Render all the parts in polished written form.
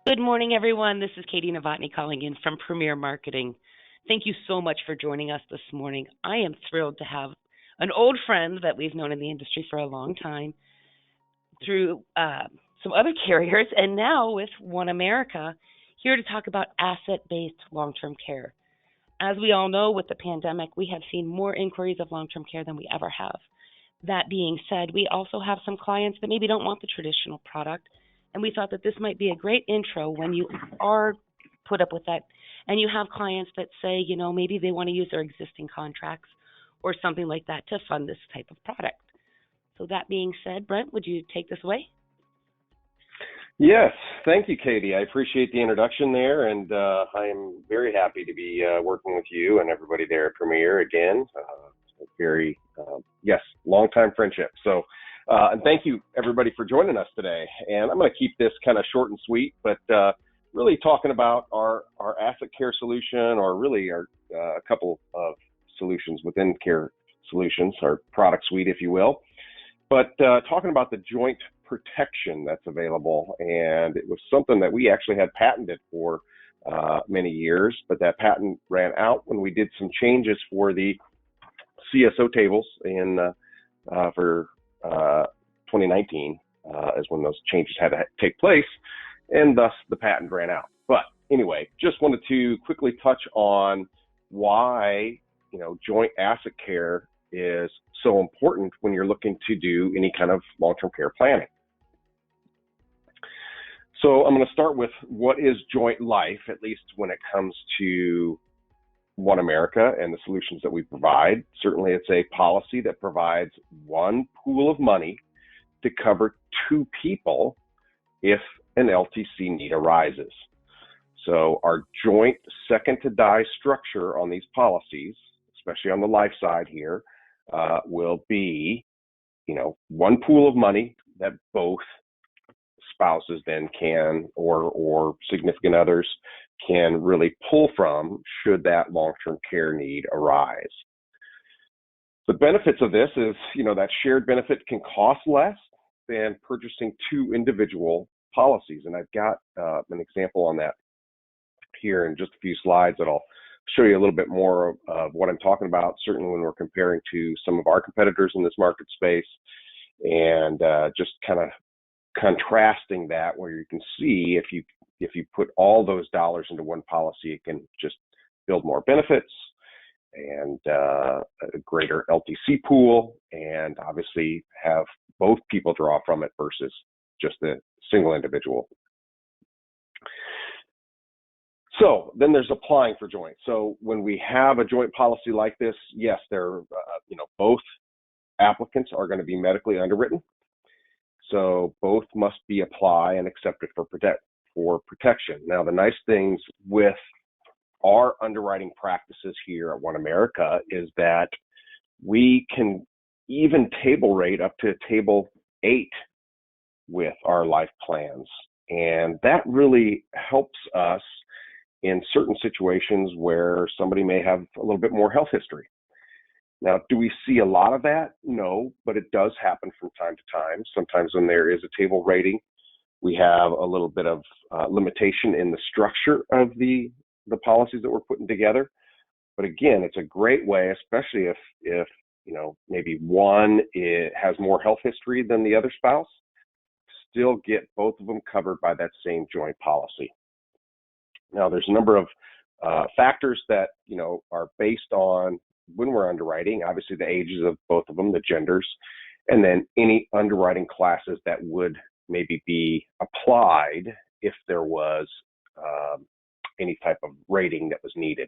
Good morning, everyone. This is Katie Novotny calling in from Premier Marketing. Thank you so much for joining us this morning. I am thrilled to have an old friend that we've known in the industry for a long time through some other carriers and now with OneAmerica here to talk about asset-based long-term care. As we all know, with the pandemic, we have seen more inquiries of long-term care than we ever have. That being said, we also have some clients that maybe don't want the traditional product, and we thought that this might be a great intro when you are put up with that and you have clients that say, maybe they want to use their existing contracts or something like that to fund this type of product. So that being said, Brent, would you take this away? Yes, thank you, Katie. I appreciate the introduction there, and I am very happy to be working with you and everybody there at Premier again. Long-time friendship. So, and thank you, everybody, for joining us today. And I'm going to keep this kind of short and sweet, but really talking about our asset care solution, or really our a couple of solutions within Care Solutions, our product suite, if you will. But talking about the joint protection that's available, and it was something that we actually had patented for many years, but that patent ran out when we did some changes for the CSO tables for 2019, is when those changes had to take place, and thus the patent ran out. But anyway, just wanted to quickly touch on why joint asset care is so important when you're looking to do any kind of long-term care planning. So I'm going to start with what is joint life, at least when it comes to OneAmerica and the solutions that we provide. Certainly it's a policy that provides one pool of money to cover two people if an LTC need arises. So our joint second to die structure on these policies, especially on the life side here, will be, one pool of money that both spouses then can, or significant others can really pull from should that long-term care need arise. The benefits of this is, that shared benefit can cost less than purchasing two individual policies. And I've got an example on that here in just a few slides that I'll show you a little bit more of what I'm talking about, certainly when we're comparing to some of our competitors in this market space, and just kind of contrasting that, where you can see if you put all those dollars into one policy, it can just build more benefits and a greater LTC pool, and obviously have both people draw from it versus just a single individual. So then there's applying for joint. So when we have a joint policy like this, yes, both applicants are going to be medically underwritten. So both must be apply and accepted for protection. Now, the nice things with our underwriting practices here at OneAmerica is that we can even table rate up to table 8 with our life plans. And that really helps us in certain situations where somebody may have a little bit more health history. Now, do we see a lot of that? No, but it does happen from time to time. Sometimes when there is a table rating, we have a little bit of limitation in the structure of the policies that we're putting together. But again, it's a great way, especially if maybe one has more health history than the other spouse, still get both of them covered by that same joint policy. Now, there's a number of factors that are based on when we're underwriting, obviously the ages of both of them, the genders, and then any underwriting classes that would maybe be applied if there was any type of rating that was needed.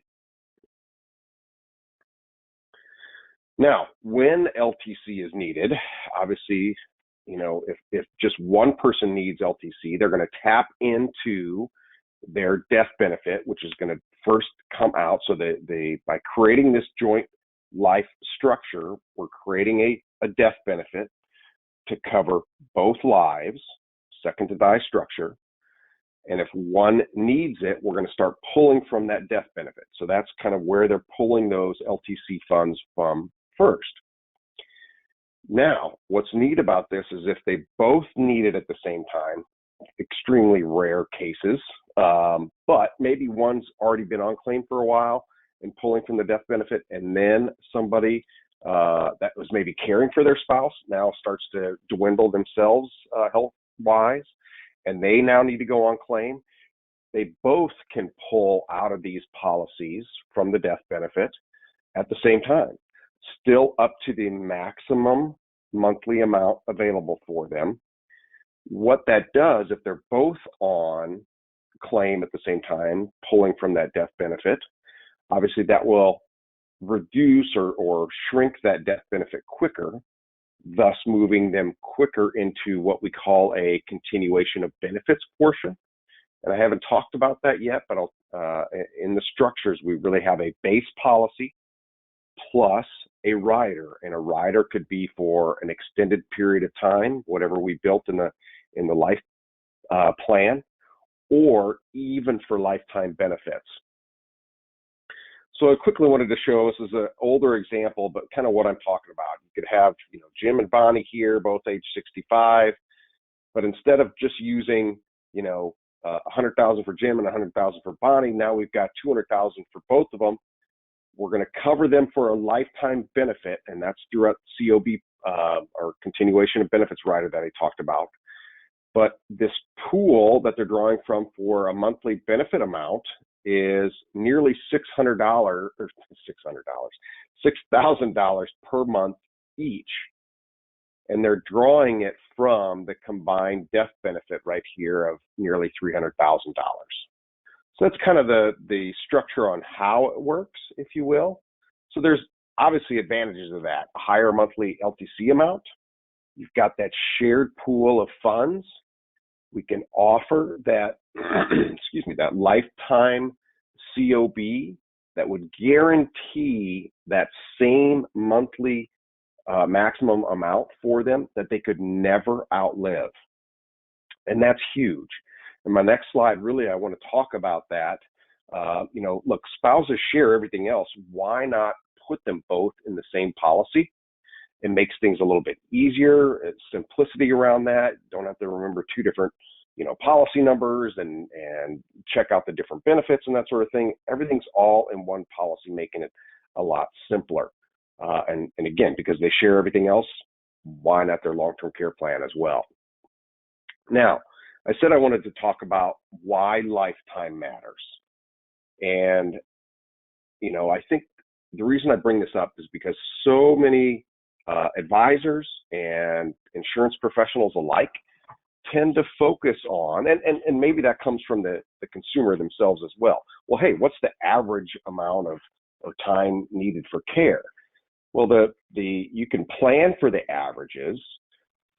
Now, when LTC is needed, obviously, if just one person needs LTC, they're going to tap into their death benefit, which is going to first come out. So they by creating this joint life structure, we're creating a death benefit to cover both lives, second to die structure. And if one needs it, we're going to start pulling from that death benefit. So that's kind of where they're pulling those LTC funds from first. Now, what's neat about this is if they both need it at the same time, extremely rare cases, but maybe one's already been on claim for a while and pulling from the death benefit, and then somebody that was maybe caring for their spouse now starts to dwindle themselves health-wise, and they now need to go on claim. They both can pull out of these policies from the death benefit at the same time, still up to the maximum monthly amount available for them. What that does, if they're both on claim at the same time, pulling from that death benefit, obviously that will reduce or shrink that death benefit quicker, thus moving them quicker into what we call a continuation of benefits portion. And I haven't talked about that yet, but in the structures, we really have a base policy plus a rider, and a rider could be for an extended period of time, whatever we built in the life plan, or even for lifetime benefits. So I quickly wanted to show, this is an older example, but kind of what I'm talking about. You could have, Jim and Bonnie here, both age 65, but instead of just using, $100,000 for Jim and $100,000 for Bonnie, now we've got $200,000 for both of them. We're going to cover them for a lifetime benefit, and that's throughout COB or continuation of benefits rider that I talked about. But this pool that they're drawing from for a monthly benefit amount is nearly $6,000 per month each. And they're drawing it from the combined death benefit right here of nearly $300,000. So that's kind of the structure on how it works, if you will. So there's obviously advantages of that. A higher monthly LTC amount. You've got that shared pool of funds. We can offer that, that lifetime COB that would guarantee that same monthly maximum amount for them that they could never outlive. And that's huge. In my next slide, really, I want to talk about that. Look, spouses share everything else. Why not put them both in the same policy? It makes things a little bit easier. It's simplicity around that. Don't have to remember two different, policy numbers and check out the different benefits and that sort of thing. Everything's all in one policy, making it a lot simpler. And again, because they share everything else, why not their long-term care plan as well? Now, I said I wanted to talk about why lifetime matters. And, I think the reason I bring this up is because so many advisors and insurance professionals alike tend to focus on, and maybe that comes from the consumer themselves as well. Well, hey, what's the average amount of time needed for care? Well, you can plan for the averages,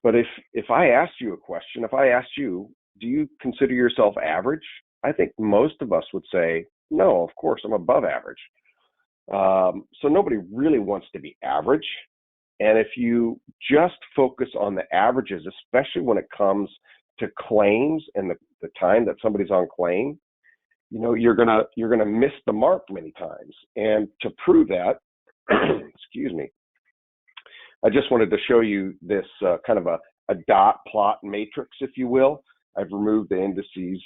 but if I asked you a question, if I asked you, do you consider yourself average? I think most of us would say, no, of course, I'm above average. So nobody really wants to be average. And if you just focus on the averages, especially when it comes to claims and the time that somebody's on claim, you're gonna miss the mark many times. And to prove that, excuse me, I just wanted to show you this kind of a dot plot matrix, if you will. I've removed the indices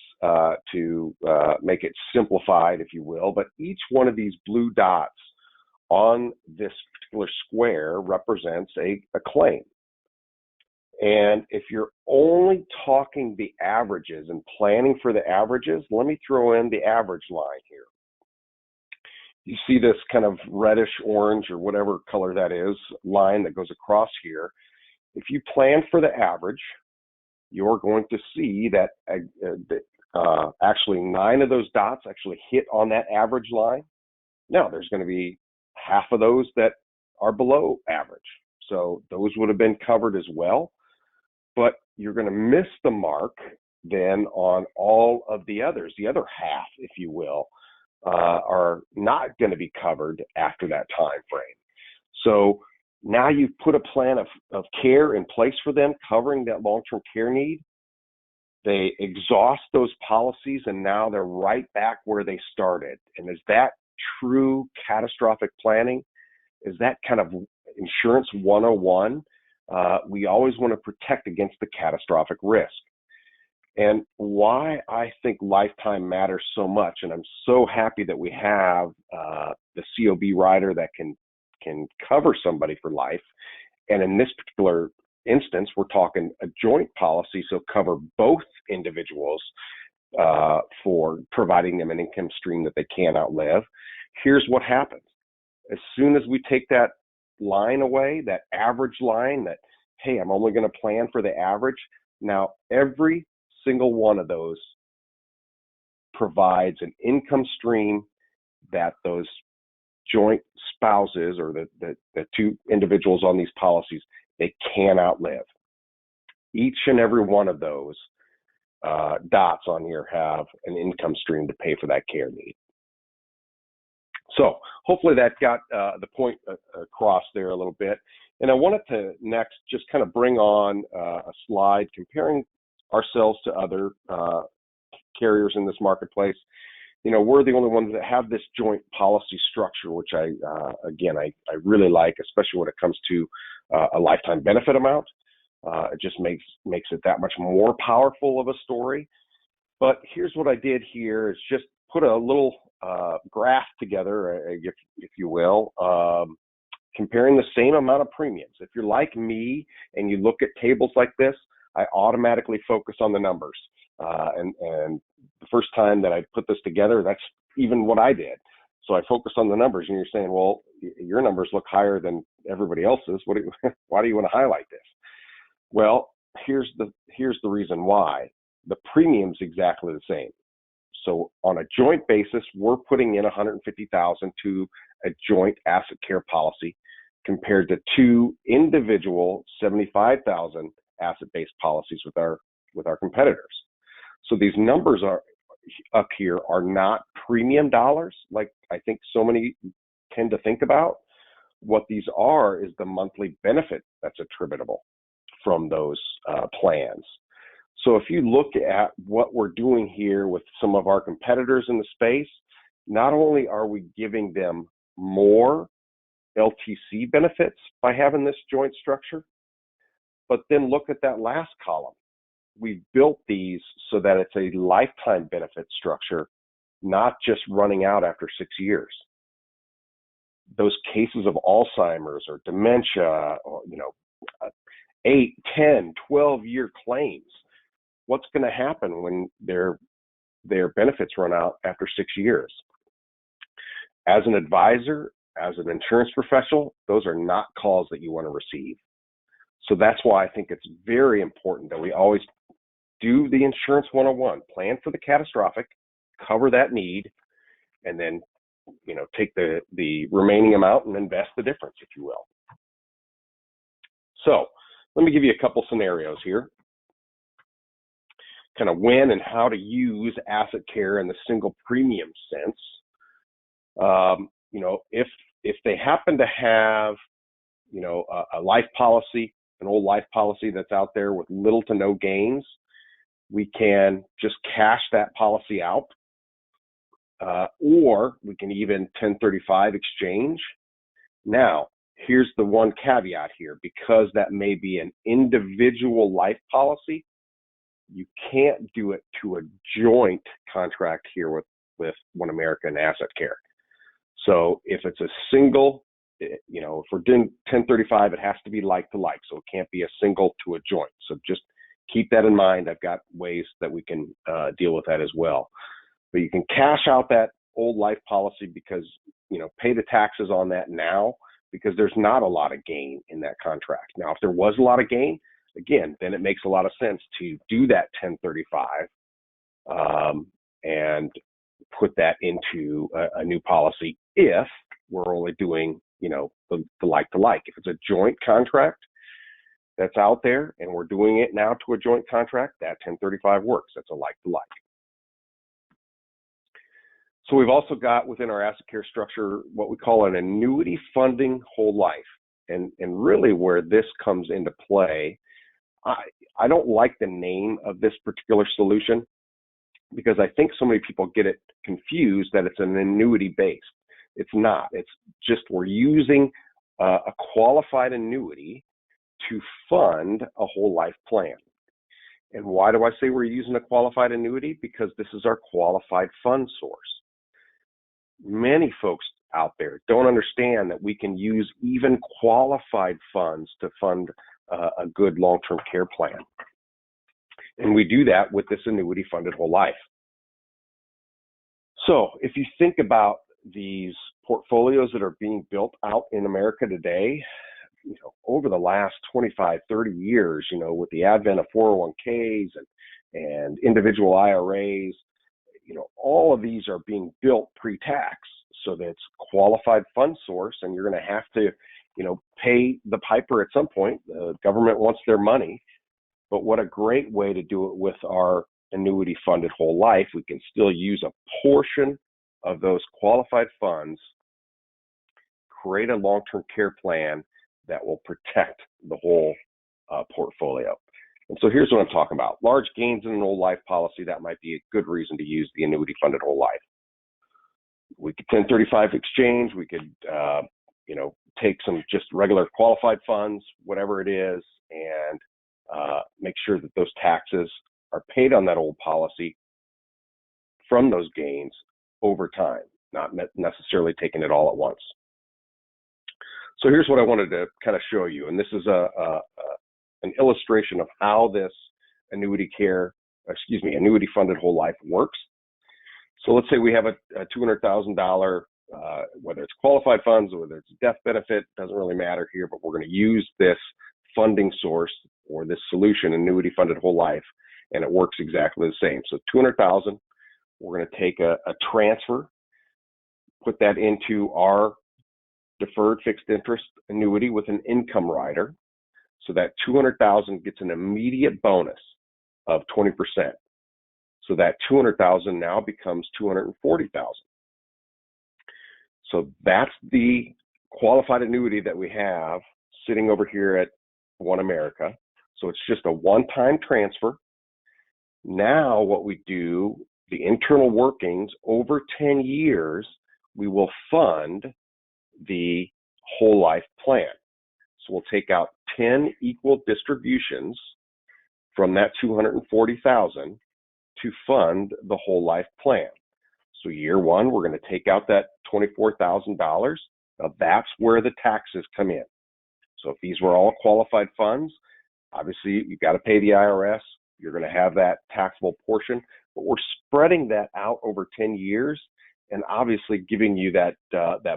to make it simplified, if you will, but each one of these blue dots on this particular square represents a claim. And if you're only talking the averages and planning for the averages, let me throw in the average line here. You see this kind of reddish orange or whatever color that is line that goes across here. If you plan for the average, you're going to see that actually 9 of those dots actually hit on that average line. Now, there's going to be half of those that are below average. So those would have been covered as well. But you're going to miss the mark then on all of the others. The other half, if you will, are not going to be covered after that time frame. So now you've put a plan of care in place for them, covering that long-term care need. They exhaust those policies, and now they're right back where they started. And is that true catastrophic planning? Is that kind of insurance 101? We always want to protect against the catastrophic risk. And why I think lifetime matters so much, and I'm so happy that we have the COB rider that can cover somebody for life. And in this particular instance, we're talking a joint policy, so cover both individuals for providing them an income stream that they can't outlive. Here's what happens. As soon as we take that line away, that average line that, hey, I'm only going to plan for the average, now every single one of those provides an income stream that those joint spouses or the two individuals on these policies, they can outlive. Each and every one of those dots on here have an income stream to pay for that care need. So hopefully that got the point across there a little bit. And I wanted to next just kind of bring on a slide comparing ourselves to other carriers in this marketplace. You know, we're the only ones that have this joint policy structure, which I really like, especially when it comes to a lifetime benefit amount. It just makes it that much more powerful of a story. But here's what I did here is just put a little graph together, if you will, comparing the same amount of premiums. If you're like me and you look at tables like this, I automatically focus on the numbers. And the first time that I put this together, that's even what I did. So I focused on the numbers, and you're saying, well, your numbers look higher than everybody else's. Why do you want to highlight this? Well, here's the reason why. The premium's exactly the same. So on a joint basis, we're putting in $150,000 to a joint asset care policy compared to two individual $75,000 asset-based policies with our competitors. So these numbers are up here are not premium dollars like I think so many tend to think about. What these are is the monthly benefit that's attributable from those plans. So if you look at what we're doing here with some of our competitors in the space, not only are we giving them more LTC benefits by having this joint structure, but then look at that last column. We've built these so that it's a lifetime benefit structure, not just running out after 6 years. Those cases of Alzheimer's or dementia or, 8, 10, 12-year claims, what's going to happen when their benefits run out after 6 years? As an advisor, as an insurance professional, those are not calls that you want to receive. So that's why I think it's very important that we always do the insurance 101, plan for the catastrophic, cover that need, and then, take the remaining amount and invest the difference, if you will. So let me give you a couple scenarios here. Kind of when and how to use asset care in the single premium sense. If they happen to have, a life policy, an old life policy that's out there with little to no gains, we can just cash that policy out, or we can even 1035 exchange. Now, here's the one caveat here, because that may be an individual life policy, you can't do it to a joint contract here with OneAmerica and Asset Care. So if it's a single, if we're doing 1035, it has to be like to like. So it can't be a single to a joint. So just keep that in mind. I've got ways that we can deal with that as well. But you can cash out that old life policy because, pay the taxes on that now because there's not a lot of gain in that contract. Now, if there was a lot of gain, again, then it makes a lot of sense to do that 1035 and put that into a new policy if we're only doing, the like to like. If it's a joint contract that's out there and we're doing it now to a joint contract, that 1035 works. That's a like to like. So we've also got within our asset care structure what we call an annuity funding whole life. And really where this comes into play, I don't like the name of this particular solution because I think so many people get it confused that it's an annuity based. It's not. It's just we're using a qualified annuity to fund a whole life plan. And why do I say we're using a qualified annuity? Because this is our qualified fund source. Many folks out there don't understand that we can use even qualified funds to fund a good long-term care plan. And we do that with this annuity funded whole life. So if you think about these portfolios that are being built out in America today, over the last 25, 30 years, with the advent of 401ks and individual IRAs, all of these are being built pre-tax, so that it's qualified fund source, and you're going to have to, pay the piper at some point. The government wants their money, but what a great way to do it with our annuity funded whole life. We can still use a portion of those qualified funds, create a long-term care plan that will protect the whole portfolio. And so here's what I'm talking about. Large gains in an old life policy, that might be a good reason to use the annuity funded whole life. We could 1035 exchange, we could take some just regular qualified funds, whatever it is, and make sure that those taxes are paid on that old policy from those gains over time, not necessarily taking it all at once. So here's what I wanted to kind of show you, and this is an illustration of how this annuity funded whole life works. So let's say we have a $200,000, whether it's qualified funds or whether it's death benefit, doesn't really matter here, but we're going to use this funding source or this solution, annuity funded whole life, and it works exactly the same. So $200,000, we're going to take a transfer, put that into our deferred fixed interest annuity with an income rider. So that $200,000 gets an immediate bonus of 20%. So that $200,000 now becomes $240,000. So that's the qualified annuity that we have sitting over here at OneAmerica. So it's just a one-time transfer. Now what we do, the internal workings, over 10 years, we will fund the whole life plan. So we'll take out 10 equal distributions from that $240,000 to fund the whole life plan. So year one, we're going to take out that $24,000. Now that's where the taxes come in. So if these were all qualified funds, obviously you've got to pay the IRS. You're going to have that taxable portion, but we're spreading that out over 10 years and obviously giving you that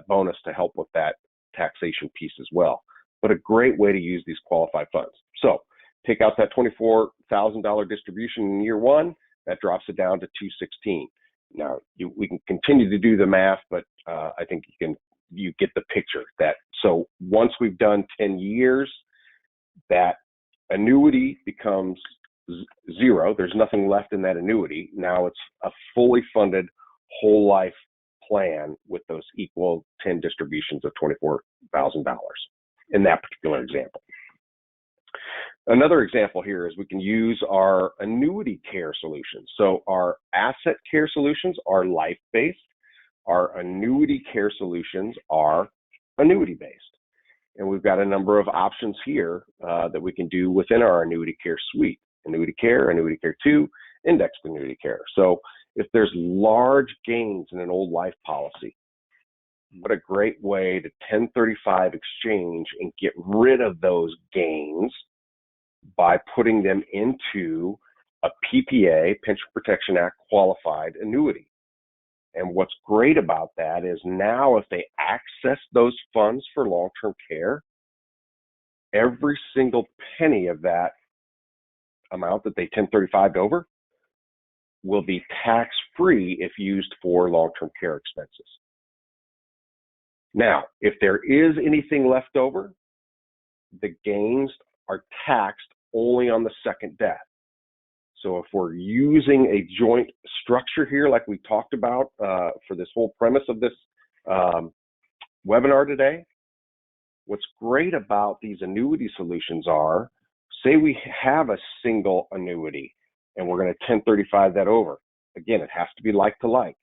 bonus to help with that taxation piece as well. But a great way to use these qualified funds. So take out that $24,000 distribution in year one, that drops it down to $216,000. Now we can continue to do the math, but I think you get the picture. So once we've done 10 years, that annuity becomes zero. There's nothing left in that annuity. Now it's a fully funded whole life plan with those equal 10 distributions of $24,000 in that particular example. Another example here is we can use our annuity care solutions. So our asset care solutions are life-based. Our annuity care solutions are annuity-based. And we've got a number of options here that we can do within our annuity care suite. Annuity care 2, indexed annuity care. So if there's large gains in an old life policy, what a great way to 1035 exchange and get rid of those gains by putting them into a PPA, Pension Protection Act qualified annuity. And what's great about that is now if they access those funds for long-term care, every single penny of that amount that they 1035'd over will be tax-free if used for long-term care expenses. Now, if there is anything left over, the gains are taxed only on the second death. So if we're using a joint structure here, like we talked about for this whole premise of this webinar today, what's great about these annuity solutions are, say we have a single annuity and we're going to 1035 that over. Again, it has to be like to like.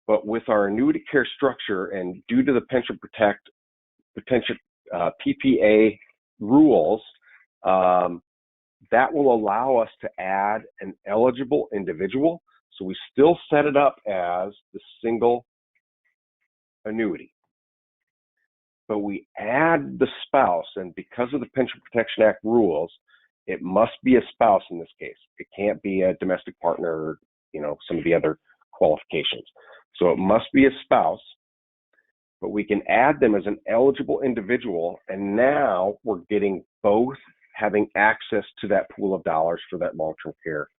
But with our annuity care structure and due to the Pension PPA rules, that will allow us to add an eligible individual. So we still set it up as the single annuity, but we add the spouse, and because of the Pension Protection Act rules, it must be a spouse in this case. It can't be a domestic partner or, some of the other qualifications. So it must be a spouse, but we can add them as an eligible individual, and now we're getting both having access to that pool of dollars for that long-term care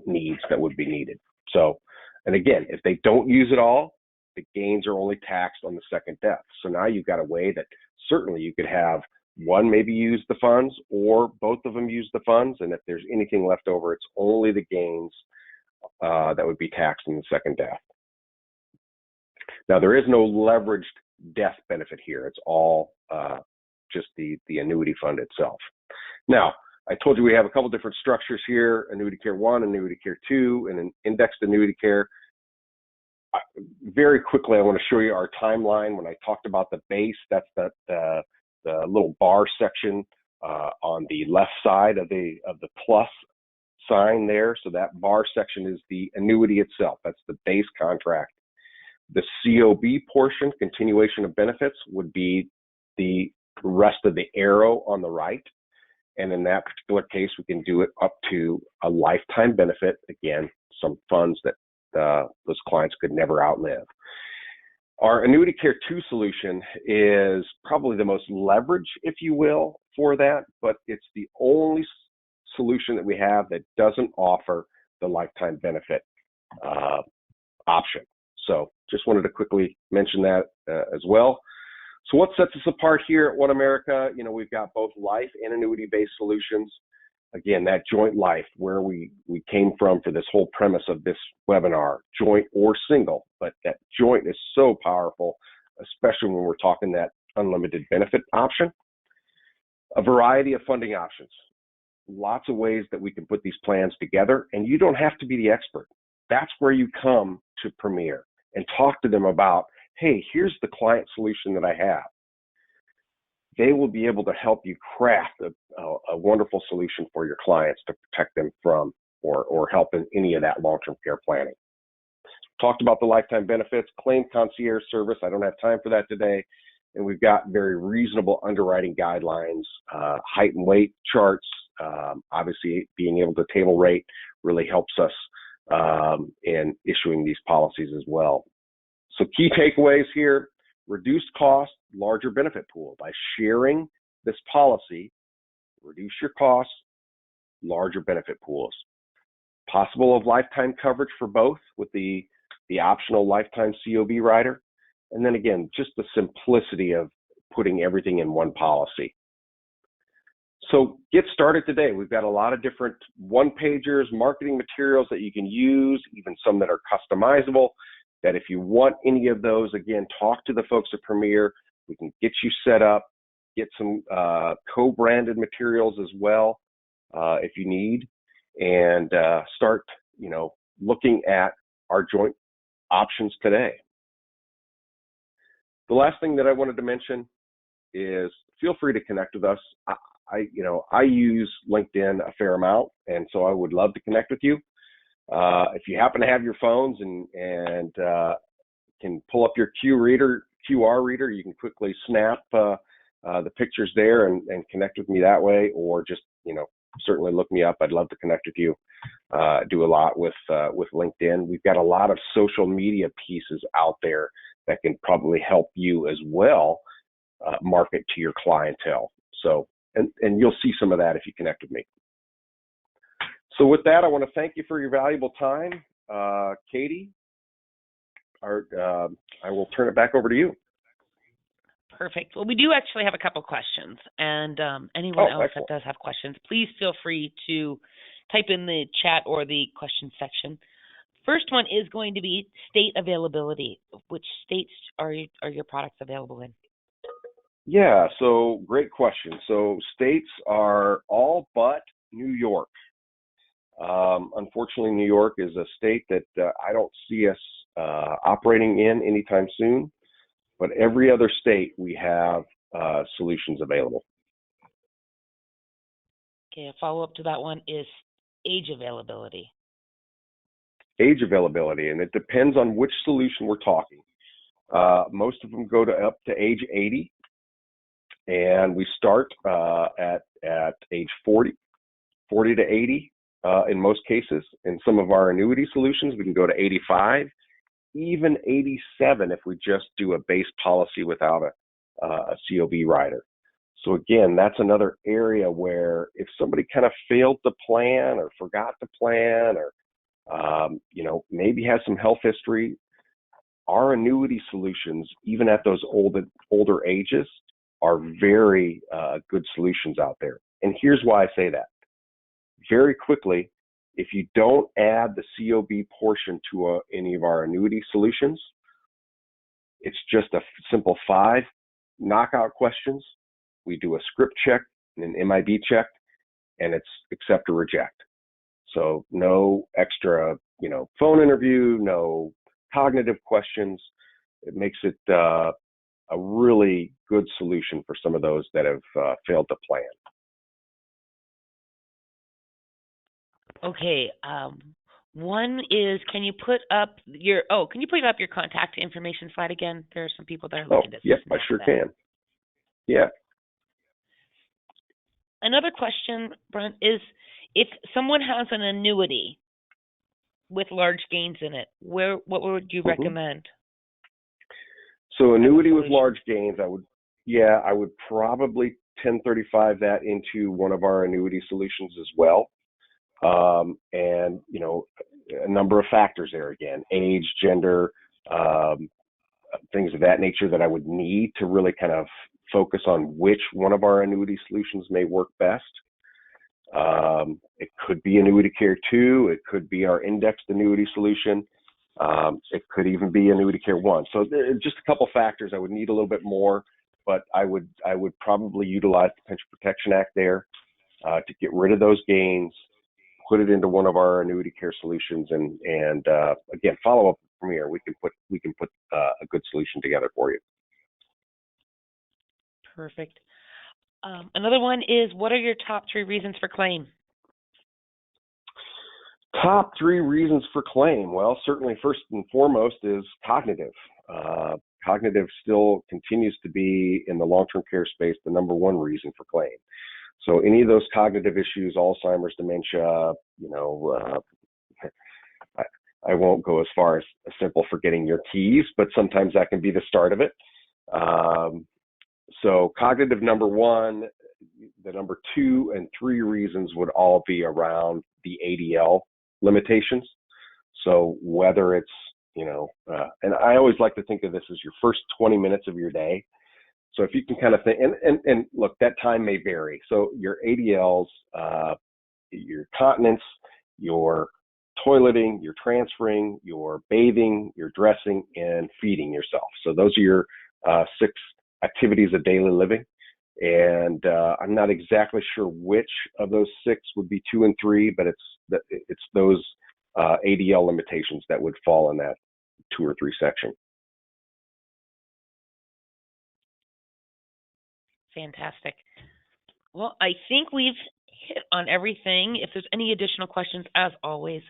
needs that would be needed. So, and again, if they don't use it all, the gains are only taxed on the second death. So now you've got a way that certainly you could have one maybe use the funds or both of them use the funds, and if there's anything left over, it's only the gains that would be taxed in the second death. Now, there is no leveraged death benefit here. It's all just the annuity fund itself. Now, I told you we have a couple different structures here: Annuity Care 1, Annuity Care 2, and an indexed annuity care. Very quickly, I want to show you our timeline. When I talked about the base, that's the little bar section on the left side of the plus sign there. So that bar section is the annuity itself. That's the base contract. The COB portion, continuation of benefits, would be the rest of the arrow on the right. And in that particular case, we can do it up to a lifetime benefit. Again, some funds that those clients could never outlive. Our Annuity Care 2 solution is probably the most leverage, if you will, for that, but it's the only solution that we have that doesn't offer the lifetime benefit option. So just wanted to quickly mention that as well. So what sets us apart here at OneAmerica? We've got both life and annuity-based solutions. Again, that joint life, where we came from for this whole premise of this webinar, joint or single, but that joint is so powerful, especially when we're talking that unlimited benefit option. A variety of funding options, lots of ways that we can put these plans together, and you don't have to be the expert. That's where you come to Premier and talk to them about, hey, here's the client solution that I have. They will be able to help you craft a wonderful solution for your clients to protect them from or help in any of that long-term care planning. Talked about the lifetime benefits, claim concierge service. I don't have time for that today. And we've got very reasonable underwriting guidelines, height and weight charts. Obviously, being able to table rate really helps us in issuing these policies as well. So key takeaways here: reduced cost, larger benefit pool. By sharing this policy, reduce your costs, larger benefit pools. Possible of lifetime coverage for both with the optional lifetime COB rider. And then again, just the simplicity of putting everything in one policy. So get started today. We've got a lot of different one-pagers, marketing materials that you can use, even some that are customizable, that if you want any of those, again, talk to the folks at Premier. We can get you set up, get some co-branded materials as well if you need, and start, looking at our joint options today. The last thing that I wanted to mention is feel free to connect with us. I use LinkedIn a fair amount, and so I would love to connect with you. If you happen to have your phones and can pull up your QR reader, you can quickly snap the pictures there and connect with me that way, or just certainly look me up. I'd love to connect with you. Do a lot with LinkedIn. We've got a lot of social media pieces out there that can probably help you as well market to your clientele. So and you'll see some of that if you connect with me. So with that, I want to thank you for your valuable time. Katie, I will turn it back over to you. Perfect. Well, we do actually have a couple questions, and anyone else that does have questions, please feel free to type in the chat or the question section. First one is going to be state availability. Which states are your products available in? Yeah, so great question. So states are all but New York. Unfortunately, New York is a state that I don't see us operating in anytime soon, but every other state we have solutions available. Okay, a follow-up to that one is age availability. Age availability, and it depends on which solution we're talking. Most of them go to up to age 80, and we start at age 40 to 80 in most cases. In some of our annuity solutions, we can go to 85, even 87 if we just do a base policy without a COB rider. So again, that's another area where if somebody kind of failed to plan or forgot to plan or maybe has some health history, our annuity solutions, even at those older ages, are very good solutions out there. And here's why I say that. Very quickly, if you don't add the COB portion to any of our annuity solutions, it's just a simple 5 knockout questions. We do a script check and an MIB check, and it's accept or reject. So no extra, phone interview, no cognitive questions. It makes it a really good solution for some of those that have failed to plan. Okay. One is, can you put up your contact information slide again? There are some people that are looking at this. Yep, I sure can. Yeah. Another question, Brent, is if someone has an annuity with large gains in it, what would you recommend? So annuity with large gains, I would probably 1035 that into one of our annuity solutions as well. And a number of factors there again, age, gender, things of that nature that I would need to really kind of focus on which one of our annuity solutions may work best. It could be Annuity Care 2, it could be our indexed annuity solution, it could even be Annuity Care 1. So just a couple factors. I would need a little bit more, but I would probably utilize the Pension Protection Act there to get rid of those gains, put it into one of our Annuity Care solutions, and again, follow up with Premier. We can put a good solution together for you. Perfect. Another one is, what are your top 3 reasons for claim? Top 3 reasons for claim. Well, certainly first and foremost is cognitive. Cognitive still continues to be in the long-term care space the number 1 reason for claim. So any of those cognitive issues, Alzheimer's, dementia, I won't go as far as a simple forgetting your keys, but sometimes that can be the start of it. So cognitive number 1, the number 2 and 3 reasons would all be around the ADL limitations. So whether it's, and I always like to think of this as your first 20 minutes of your day. So if you can kind of think, and look, that time may vary. So your ADLs, your continence, your toileting, your transferring, your bathing, your dressing, and feeding yourself. So those are your 6 activities of daily living. And I'm not exactly sure which of those 6 would be 2 and 3, but it's those ADL limitations that would fall in that 2 or 3 section. Fantastic. Well, I think we've hit on everything. If there's any additional questions, as always,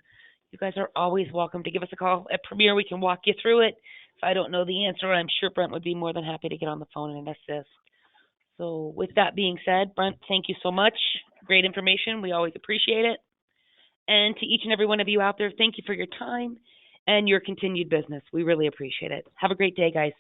you guys are always welcome to give us a call. At Premier, we can walk you through it. If I don't know the answer, I'm sure Brent would be more than happy to get on the phone and assist. So with that being said, Brent, thank you so much. Great information. We always appreciate it. And to each and every one of you out there, thank you for your time and your continued business. We really appreciate it. Have a great day, guys.